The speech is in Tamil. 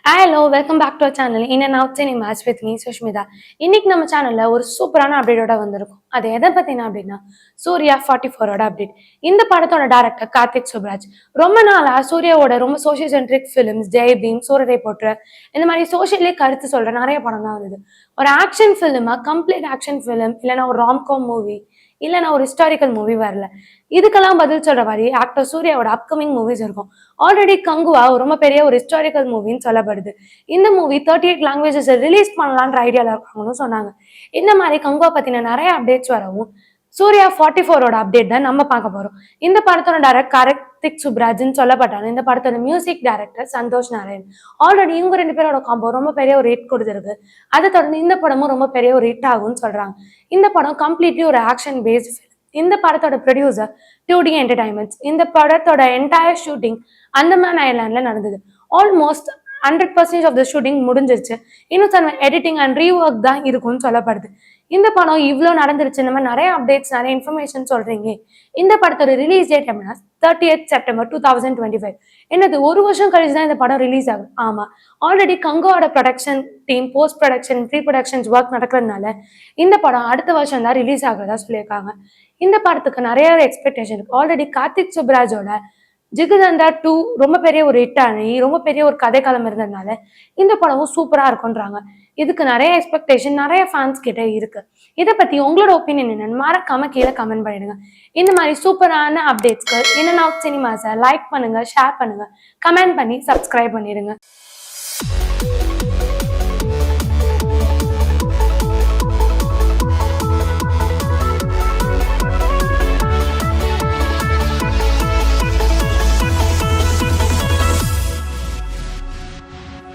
Hello welcome back to our channel in and out cinemas with me Sushmita. இன்னைக்கு நம்ம சேனல்ல ஒரு சூப்பரான அப்டேட்டோட வந்திருக்கும். அது எதை பத்தினா அப்படின்னா சூர்யா 44ஓட அப்டேட். இந்த படத்தோட டைரக்டர் கார்த்திக் சுப்ராஜ். ரொம்ப நாளா சூர்யாவோட ரொம்ப social centric films Jai Bhim, Soorarai Pottru இந்த மாதிரி சோஷியலே கருத்து சொல்ற நிறைய படம் தான் வந்தது. ஒரு ஆக்ஷன் ஃபிலிமா, கம்ப்ளீட் ஆக்ஷன் ஃபிலிம், இல்லைன்னா ஒரு ராம்காம் மூவி, இல்லைன்னா ஒரு ஹிஸ்டாரிக்கல் மூவி வரல. இதுக்கெல்லாம் பதில் சொல்ற மாதிரி ஆக்டர் சூர்யாவோட அப்கமிங் மூவிஸ் இருக்கும். ஆல்ரெடி கங்குவா ரொம்ப பெரிய ஒரு ஹிஸ்டாரிக்கல் மூவின்னு சொல்லப்படுது. இந்த மூவி 38 லாங்குவேஜஸ் ரிலீஸ் பண்ணலான்ற ஐடியால இருக்காங்கன்னு சொன்னாங்க. இந்த மாதிரி கங்குவா பத்தின நிறைய அப்டேட்ஸ் வரவும் சூர்யா 44ஓட அப்டேட் தான் நம்ம பார்க்க போறோம். இந்த படத்தோட டைரக்டர் கார்த்திக் சுப்ராஜ்னு சொல்லப்பட்டாங்க. இந்த படத்தோட music director Santhosh Narayan. Already இவங்க ரெண்டு பேரோட காம்போ ரொம்ப பெரிய ஒரு ஹிட் கொடுத்துருக்கு. அதை தொடர்ந்து இந்த படமும் ரொம்ப பெரிய ஒரு ஹிட் ஆகும்னு சொல்றாங்க. இந்த படம் கம்ப்ளீட்லி ஒரு ஆக்ஷன் பேஸ்ட். இந்த படத்தோட ப்ரொடியூசர் 2D என்டர்டைன்மெண்ட்ஸ். இந்த படத்தோட என்டையர் ஷூட்டிங் அந்தமான் ஐலாண்ட்ல நடந்தது. ஆல்மோஸ்ட் 100% ஆஃப் த ஷூட்டிங் முடிஞ்சிருச்சு. இன்னும் சில எடிட்டிங் அண்ட் ரீஒர்க் தான் இருக்கும்னு சொல்லப்படுது. இந்த படம் இவ்வளோ நடந்துருச்சு. இந்த மாதிரி நிறைய அப்டேட்ஸ், நிறைய இன்ஃபர்மேஷன் சொல்றீங்க. இந்த படத்தோட ரிலீஸ் டேட் அப்படின்னா 30th செப்டம்பர் 2025. என்னது, ஒரு வருஷம் கழிச்சு தான் இந்த படம் ரிலீஸ் ஆகும். ஆமா, ஆல்ரெடி கங்கோட production team post production, pre productions work நடக்கிறதுனால இந்த படம் அடுத்த வருஷம் தான் ரிலீஸ் ஆகுறதா சொல்லியிருக்காங்க. இந்த படத்துக்கு நிறைய எக்ஸ்பெக்டேஷன் இருக்கு. ஆல்ரெடி கார்த்திக் சுப்ராஜோட ஜிகர்தண்டா 2 ரொம்ப பெரிய ஒரு ஹிட் ஆகி ரொம்ப பெரிய ஒரு கதைக்களம் இருந்ததுனால இந்த படமும் சூப்பரா இருக்கும்ன்றாங்க. இதுக்கு நிறைய எக்ஸ்பெக்டேஷன் நிறைய ஃபேன்ஸ் கிட்ட இருக்கு. இதை பத்தி உங்களோட ஒப்பீனியன் என்னன்னு மறக்காம கீழே கமெண்ட் பண்ணிடுங்க. இந்த மாதிரி சூப்பரான அப்டேட்ஸ்க்கு இன் அண்ட் அவுட் சினிமாஸை லைக் பண்ணுங்க, ஷேர் பண்ணுங்க, கமெண்ட் பண்ணி சப்ஸ்கிரைப் பண்ணிடுங்க.